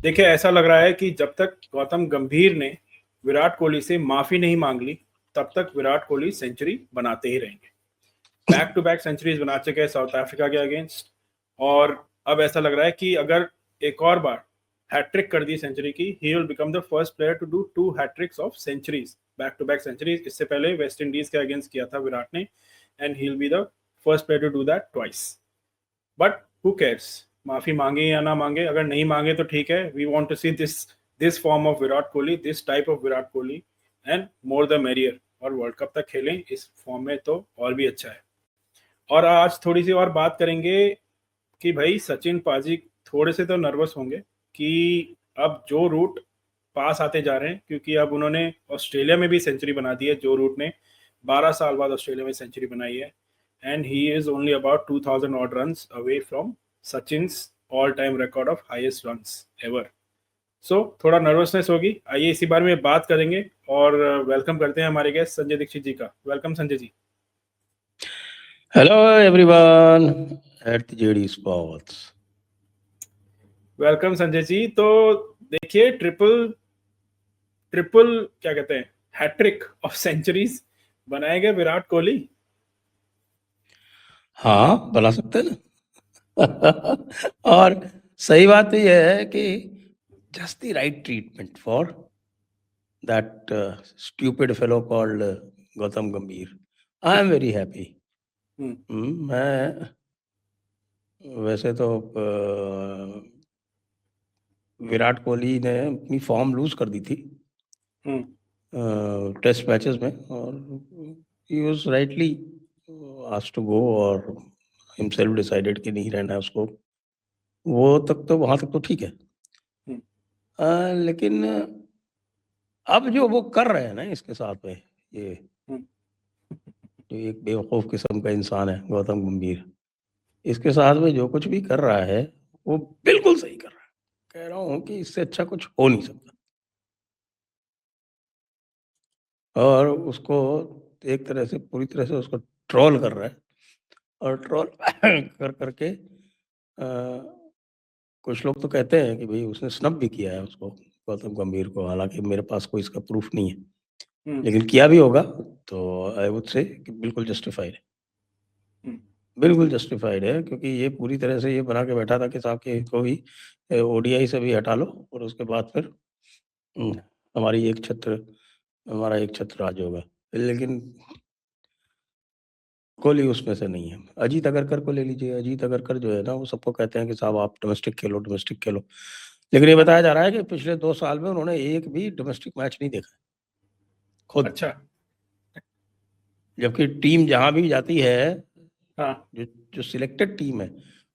देखिए, ऐसा लग रहा है कि जब तक गौतम गंभीर ने विराट कोहली से माफी नहीं मांग ली, तब तक विराट कोहली सेंचुरी बनाते ही रहेंगे। बैक टू बैक सेंचुरीज बना चुके हैं साउथ अफ्रीका के अगेंस्ट, और अब ऐसा लग रहा है कि अगर एक और बार हैट्रिक कर दी सेंचुरी की, he will become the first player to do 2 hat tricks of centuries, back to back centuries. इससे पहले वेस्ट इंडीज के अगेंस्ट किया था विराट ने, and he will be the first player to do that twice. But who cares, माफी मांगे या ना मांगे, अगर नहीं मांगे तो ठीक है। We want to see this form of Virat Kohli, this type of Virat Kohli, and more the merrier. और वर्ल्ड कप तक खेलें इस फॉर्म में तो और भी अच्छा है। और आज थोड़ी सी और बात करेंगे कि भाई सचिन पाजी थोड़े से तो नर्वस होंगे कि अब जो रूट पास आते जा रहे हैं, क्योंकि अब उन्होंने ऑस्ट्रेलिया में भी सेंचुरी बना दी है। जो रूट ने 12 साल बाद ऑस्ट्रेलिया में सेंचुरी बनाई है, and he is only about 2000 odd runs away from Sachin's all time record of highest runs ever. सो थोड़ा नर्वसनेस होगी। आइए इसी बारे में बात करेंगे, और वेलकम करते हैं हमारे गेस्ट संजय दीक्षित जी का। Welcome Sanjay ji. Hello everyone at the JD Sports. Welcome Sanjay ji. तो देखिए, ट्रिपल ट्रिपल क्या कहते हैं, हैट्रिक ऑफ सेंचुरीज बनाएंगे विराट कोहली। हाँ, बना सकते हैं ना। और सही बात तो यह है कि just the right treatment for that stupid fellow called Gautam Gambhir. I am very happy. मैं वैसे तो विराट कोहली ने अपनी फॉर्म लूज कर दी थी टेस्ट मैचेस में, और he was rightly asked to go, और हिमसेल्फ डिसाइडेड कि नहीं रहना है उसको। वो तक तो वहां तक तो ठीक है। लेकिन अब जो वो कर रहे हैं ना इसके साथ में, ये जो एक बेवकूफ किस्म का इंसान है गौतम गंभीर, इसके साथ में जो कुछ भी कर रहा है वो बिल्कुल सही कर रहा है। कह रहा हूँ कि इससे अच्छा कुछ हो नहीं सकता। और उसको एक तरह से पूरी तरह से उसको ट्रोल कर रहा है, और ट्रोल कर करके कुछ लोग तो कहते हैं कि भाई उसने स्नब भी किया है उसको, गौतम गंभीर को। हालांकि मेरे पास कोई इसका प्रूफ नहीं है, लेकिन किया भी होगा तो आई वुड से कि बिल्कुल जस्टिफाइड है। बिल्कुल जस्टिफाइड है, क्योंकि ये पूरी तरह से ये बना के बैठा था कि साहब के इसको भी ओडीआई से भी हटा लो, और उसके बाद फिर हमारी एक छत्र हमारा एक छत्र राज होगा। लेकिन कोहली उसमें से नहीं है। अजीत अगरकर को ले लीजिए। अजीत अगरकर जो है ना, वो सबको कहते हैं कि साहब आप डोमेस्टिक खेलो, डोमेस्टिक खेलो, लेकिन ये बताया जा रहा है कि पिछले 2 साल में उन्होंने एक भी डोमेस्टिक मैच नहीं देखा खुद। अच्छा। जबकि टीम जहां भी जाती है, हाँ। जो सिलेक्टेड टीम है,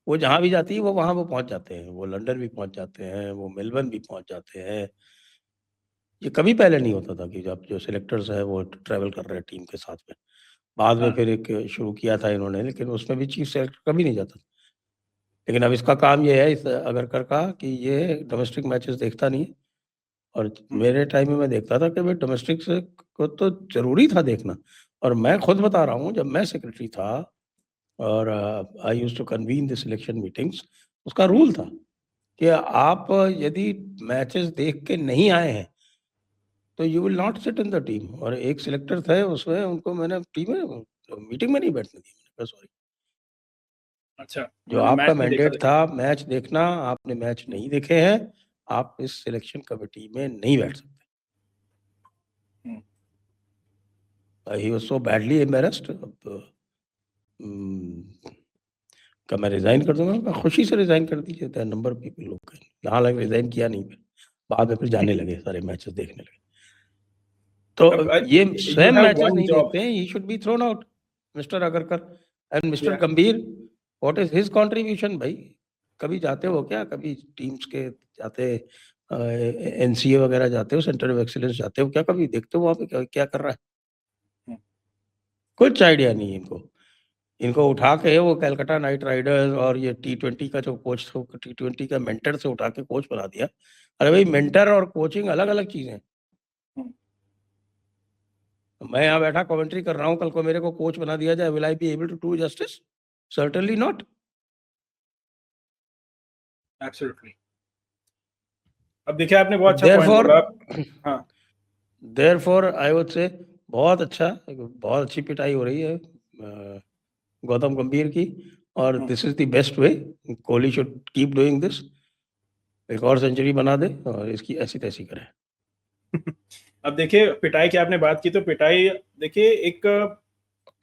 वो जहां भी जाती है वो वहां वो पहुंच जाते हैं। वो लंदन भी पहुंच जाते हैं, वो मेलबर्न भी पहुंच जाते हैं। ये कभी पहले नहीं होता था कि जब जो सिलेक्टर्स है वो ट्रैवल कर रहे हैं टीम के साथ में। बाद में फिर एक शुरू किया था इन्होंने, लेकिन उसमें भी चीफ सेलेक्टर कभी नहीं जाता। लेकिन अब इसका काम ये है इस अगरकर का कि ये डोमेस्टिक मैचेस देखता नहीं है। और मेरे टाइम में मैं देखता था कि भाई डोमेस्टिक से को तो जरूरी था देखना। और मैं खुद बता रहा हूँ, जब मैं सेक्रेटरी था और I used to convene the selection meetings, उसका रूल था कि आप यदि मैचेस देख के नहीं आए हैं तो you will not sit in the team. और एक सिलेक्टर थे उसमें, उनको मैंने टीम में मीटिंग में नहीं बैठने दी। सॉरी, अच्छा, जो आपका मैंडेट था मैच देखना, आपने मैच नहीं देखे हैं, आप इस सिलेक्शन कमेटी में नहीं बैठ सकते। He was so badly embarrassed. का मैं रिजाइन कर दूंगा, खुशी से रिजाइन कर दीजिए। नंबर ऑफ पीपल लोग यहाँ लगे रिजाइन किया नहीं, फिर बाद में फिर जाने लगे, सारे मैचेस देखने लगे। तो ये स्वयं मैचेस नहीं देखते हैं। He should be thrown out, mister Agarkar. And mister गंभीर, व्हाट इज हिज कंट्रीब्यूशन? भाई कभी जाते हो क्या? कभी टीम्स के जाते, एनसीए वगैरह जाते हो, सेंटर ऑफ एक्सीलेंस जाते हो क्या? कभी देखते हो वहाँ पे क्या कर रहा है? कुछ आइडिया नहीं इनको। इनको उठा के वो कलकत्ता नाइट राइडर्स और ये टी20 का जो कोच, टी20 का मेंटर से उठा के कोच बना दिया। अरे भाई, मेंटर और कोचिंग अलग अलग चीजें हैं। मैं यहाँ बैठा कमेंट्री कर रहा हूँ, कल को मेरे को कोच बना दिया जाए, will I be able to do justice? Certainly not. Absolutely. अब देखिए आपने बहुत अच्छा पॉइंट बोला। हाँ, देयरफॉर आई वुड से बहुत अच्छी पिटाई हो रही है गौतम गंभीर की, और this is the best way. Kohli should keep doing this, एक और सेंचुरी बना दे और इसकी ऐसी तैसी करे। अब देखिए पिटाई की आपने बात की, तो पिटाई देखिए एक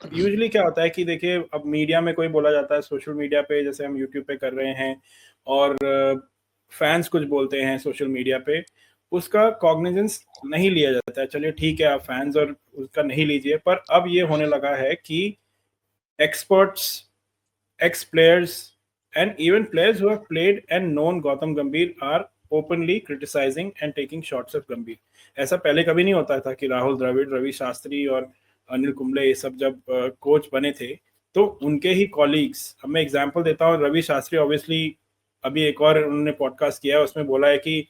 यूजुअली क्या होता है कि देखिए अब मीडिया में कोई बोला जाता है, सोशल मीडिया पे जैसे हम यूट्यूब पे कर रहे हैं, और फैंस कुछ बोलते हैं सोशल मीडिया पे, उसका कॉग्निजेंस नहीं लिया जाता है। चलिए ठीक है, आप फैंस और उसका नहीं लीजिए, पर अब ये होने लगा है कि experts, ex-players, and even players who have played and known Gautam Gambhir are openly criticizing and taking shots of Gambhir. ऐसा पहले कभी नहीं होता था कि राहुल द्रविड़, रवि शास्त्री और अनिल कुंबले ये सब जब कोच बने थे, तो उनके ही कॉलीग्स, अब मैं एग्जांपल देता हूँ, रवि शास्त्री ऑब्वियसली अभी एक और उन्होंने पॉडकास्ट किया है, उसमें बोला है कि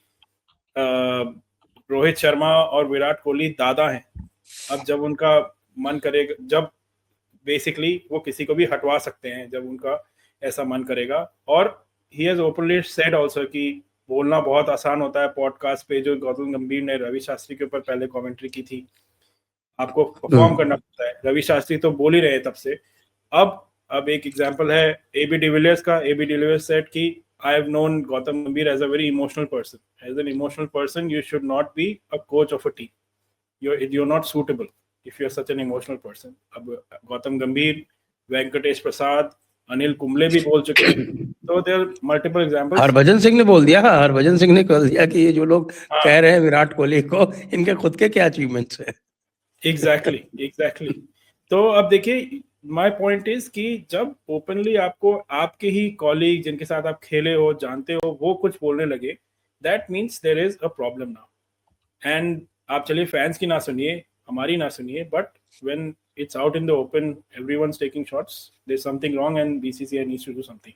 रोहित शर्मा और विराट कोहली दादा हैं। अब जब उनका मन करेगा, जब बेसिकली वो किसी को भी हटवा सकते हैं जब उनका ऐसा मन करेगा। और he has openly said also कि बोलना बहुत आसान होता है पॉडकास्ट पे, जो गौतम गंभीर ने रवि शास्त्री के ऊपर पहले कमेंट्री की थी, आपको परफॉर्म करना पड़ता है। रवि शास्त्री तो बोल ही रहे तब से। अब एक एग्जांपल है एबी डिविलियर्स का। एबी डिविलियर्स सेड कि I have known Gautam Gambhir as a very emotional person. As an emotional person, you should not be a coach of a team. You're not suitable if you're such an emotional person. अब गौतम गंभीर, वेंकटेश प्रसाद, अनिल कुंबले भी बोल चुके हैं, तो there multiple examples. Harbhajan Singh ने बोल दिया, हरभजन सिंह ने बोल दिया कि ये जो लोग कह रहे हैं विराट कोहली को, इनके खुद के क्या अचीवमेंट्स हैं। एग्जैक्टली। तो अब देखिए माय पॉइंट इज कि जब ओपनली आपको आपके ही कॉलीग जिनके साथ आप खेले हो, जानते हो, वो कुछ बोलने लगे, that means there is a problem now. And आप चलिए फैंस की ना सुनिए, हमारी ना सुनिए, but when it's out in the open, everyone's taking shots, there is something wrong and BCCI needs to do something.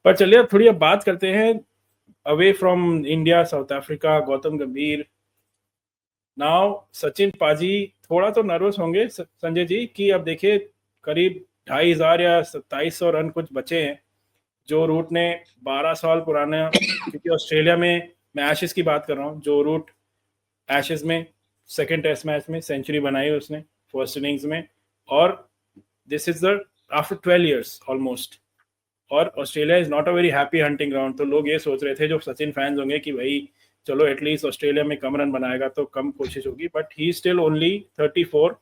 पर चलिए अब थोड़ी अब बात करते हैं away from India, South Africa, Gautam Gambhir. Now Sachin पाजी थोड़ा तो नर्वस होंगे संजय जी कि अब देखिए करीब 2,500 या 2,700 रन कुछ बचे हैं। जो रूट ने 12 साल पुराना, क्योंकि ऑस्ट्रेलिया में, मैं एशेज की बात कर रहा हूँ, जो रूट एशेज में सेकेंड टेस्ट मैच में सेंचुरी बनाई उसने फर्स्ट इनिंग्स में, और this is the after 12 years almost. और Australia is not a very happy hunting ground. तो लोग ये सोच रहे थे जो सचिन फैंस होंगे कि भाई चलो एटलीस्ट ऑस्ट्रेलिया में कम रन बनाएगा तो कम कोशिश होगी, but he still only 34।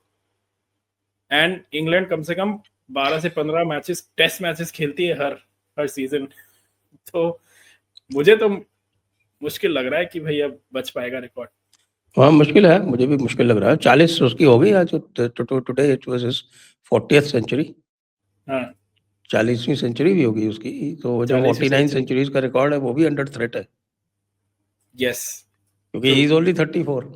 And England कम से कम 12 से 15 मैचेस, टेस्ट मैचेस खेलती है हर सीजन। तो मुझे तो मुश्किल लग रहा है कि भाई अब बच पाएगा रिकॉर्ड। हाँ मुश्किल है, मुझे भी मुश्किल लग रहा है। 40 उसकी हो गई आज, today it was his 40th century. हाँ 40वीं सेंचुरी भी होगी उसकी, तो जो 49 सेंचुरीज का रिकॉर्ड है वो भी अंडर थ्रेट है। यस, क्योंकि ही इज ओनली 34।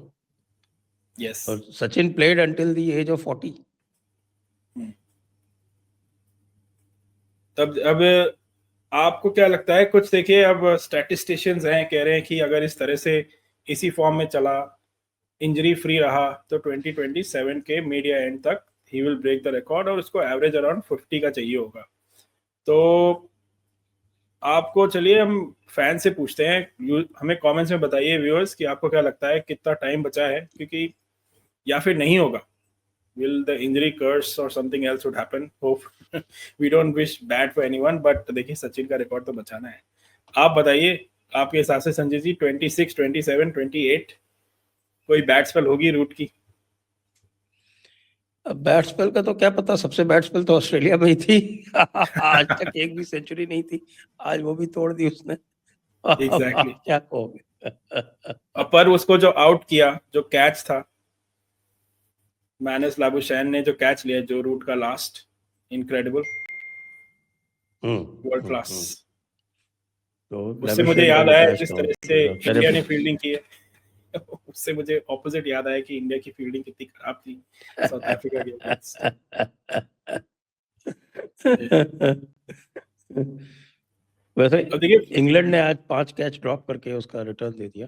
यस। और Sachin played until the age of 40। तब अब आपको क्या लगता है, कुछ देखिए अब स्टैटिस्टिशियंस हैं कह रहे हैं कि अगर इस तरह से इसी फॉर्म में चला, इंजरी फ्री रहा, तो 2027 के मीडिया एंड तक he will break the record, और उसको एवरेज अराउंड 50 का चाहिए होगा। तो आपको, चलिए हम फैन से पूछते हैं, हमें कमेंट्स में बताइए व्यूअर्स कि आपको क्या लगता है कितना टाइम बचा है, क्योंकि या फिर नहीं होगा। Will the injury curse or something else would happen? Hope we don't wish bad for anyone, but देखिए सचिन का रिकॉर्ड तो बचाना है। आप बताइए आपके हिसाब से संजय जी, 26, 27, 28 कोई बैट स्पेल होगी रूट की? बैट स्पेल का तो क्या पता, सबसे बैट स्पेल तो ऑस्ट्रेलिया में ही थी। आज तक एक भी सेंचुरी नहीं थी, आज वो भी तोड़ दी उसने। एग्जैक्टली क्या कहोगे। पर उसको जो आउट किया, जो कैच था, मैनस लाबुशैन ने जो कैच लिया जो रूट का लास्ट, इनक्रेडिबल, वर्ल्ड क्लास। तो उससे मुझे याद आया जिस तरह से इंडिया ने फील्डिंग की है, उससे मुझे ऑपोजिट याद आया कि इंडिया की फील्डिंग कितनी खराब थी साउथ अफ्रीका के अगेंस्ट। वैसे अब देखिए इंग्लैंड ने आज 5 कैच ड्रॉप करके उसका रिटर्न दे दिया।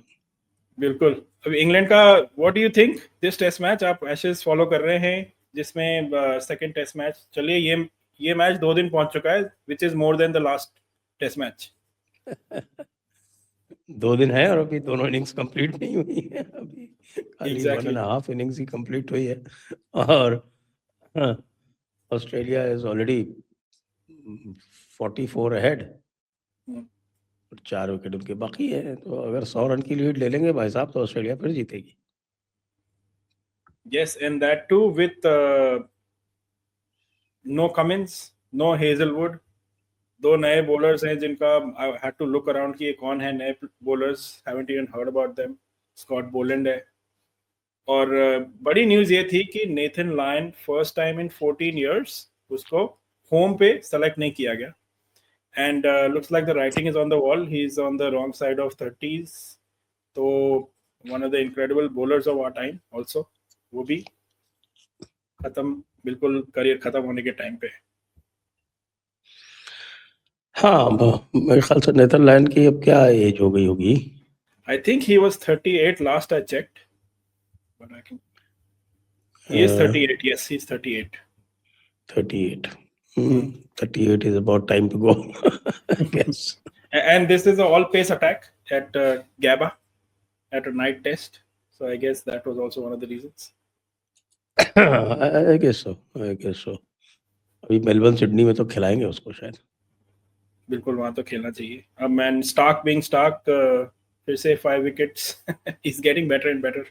बिल्कुल। अब इंग्लैंड का what do you think this test match? आप एशेज फॉलो कर रहे हैं जिसमें सेकंड टेस्ट मैच, चलिए ये मैच 2 दिन पहुंच चुका है, which is more than the last test match. 2 दिन है और अभी दोनों इनिंग्स कंप्लीट नहीं हुई है, अभी खाली 1.5 इनिंग्स ही कंप्लीट हुई है और Australia is already 44 ahead, 4 wicket उनके बाकी है, तो अगर 100 रन की लीड ले लेंगे भाई साहब तो ऑस्ट्रेलिया फिर जीतेगी। Yes, and that too with no Cummins, no Hazelwood, 2 नए बॉलर्स हैं जिनका I had to look around कि ये कौन है नए bowlers, haven't even heard about them. Scott Boland है। और बड़ी न्यूज ये थी कि Nathan Lyon first time in 14 years उसको होम पे सेलेक्ट नहीं किया गया, and looks like the writing is on the wall, he is on the wrong side of 30s, तो one of the incredible bowlers of our time also, वो भी खत्म, बिल्कुल करियर खत्म होने के टाइम पे। हाँ, मेरे ख्याल से नेथन लायन की अब क्या एज हो गई होगी? I think he was 38 last I checked, but I can. He is 38. Yes, he's 38. 38. 38 is about time to go, I guess. And this is an all-pace attack at Gabba at a night test. So I guess that was also one of the reasons. I guess so. I guess so. अभी Melbourne Sydney में तो खिलाएंगे उसको शायद। बिल्कुल वहां तो खेलना चाहिए। अब मैन स्टार्क बीइंग स्टार्क, फिर से 5 wickets, is getting better and better.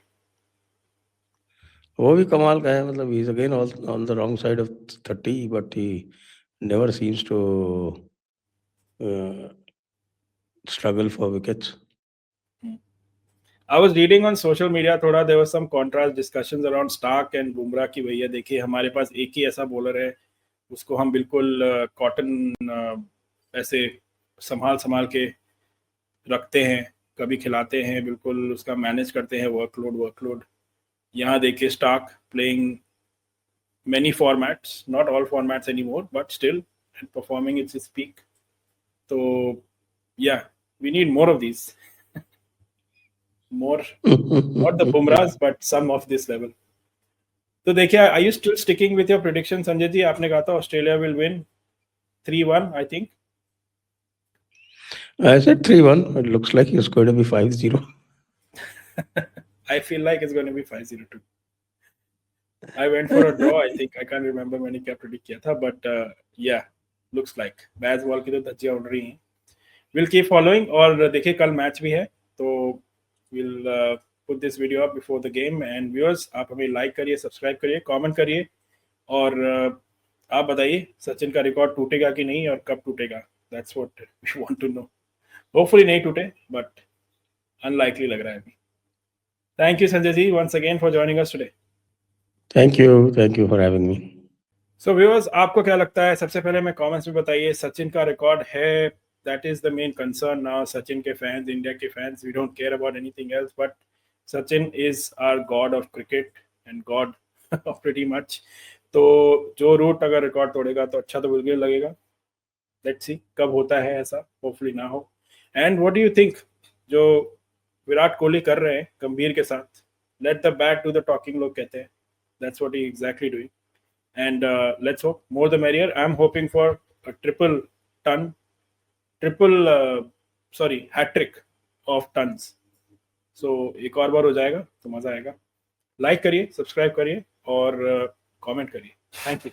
वो भी कमाल का है, मतलब he is again on the wrong side of 30 but he never seems to struggle for wickets. I was reading on social media थोड़ा, there was some contrast discussions around Stark and Bumrah की, भैया देखिए हमारे पास एक ही ऐसा बॉलर है, उसको हम बिल्कुल कॉटन ऐसे संभाल के रखते हैं, कभी खिलाते हैं, बिल्कुल उसका मैनेज करते हैं वर्कलोड। यहाँ देखिए Starc playing many formats, not all formats anymore, but still performing at its peak. So yeah, we need more of these. More, not the Bumrahs, but some of this level. तो देखिए, are you still sticking with your prediction, Sanjay ji? आपने कहा था Australia will win 3-1, I think. I said 3-1. It looks like it's going to be 5-0. I feel like it's going to be 5-0 too. I went for a draw, I think. I can't remember मैंने क्या predict किया था, but yeah, looks like Bazball की तो धज्जियां उड़ रही हैं। We'll keep following, और देखिए कल मैच भी है, तो we'll put this video up before the game, and viewers आप हमें लाइक करिए, सब्सक्राइब करिए, कमेंट करिए, और आप बताइए सचिन का रिकॉर्ड टूटेगा कि नहीं और कब टूटेगा। That's what we want to know. Hopefully नहीं टूटे, but unlikely लग रहा है अभी। Thank you Sanjay ji once again for joining us today. Thank you for having me. So viewers, आपको क्या लगता है? सबसे पहले मैं कमेंट्स में बताइए, सचिन का रिकॉर्ड है, that is the main concern now. Sachin के फैंस, इंडिया के fans, we don't care about anything else, but Sachin is our god of cricket and god of pretty much. तो जो रूट अगर रिकॉर्ड तोड़ेगा तो अच्छा तो बिल्कुल लगेगा। लेट्स सी कब होता है ऐसा, होपफुली ना हो। And what do you think जो विराट कोहली कर रहे हैं गंभीर के साथ, let the bat do the talking लोग कहते हैं, that's what he exactly doing, and let's hope more the merrier. I am hoping for a hat trick of tons. So एक और बार हो जाएगा तो मजा आएगा। लाइक करिए, सब्सक्राइब करिए और कमेंट करिए। Thank you.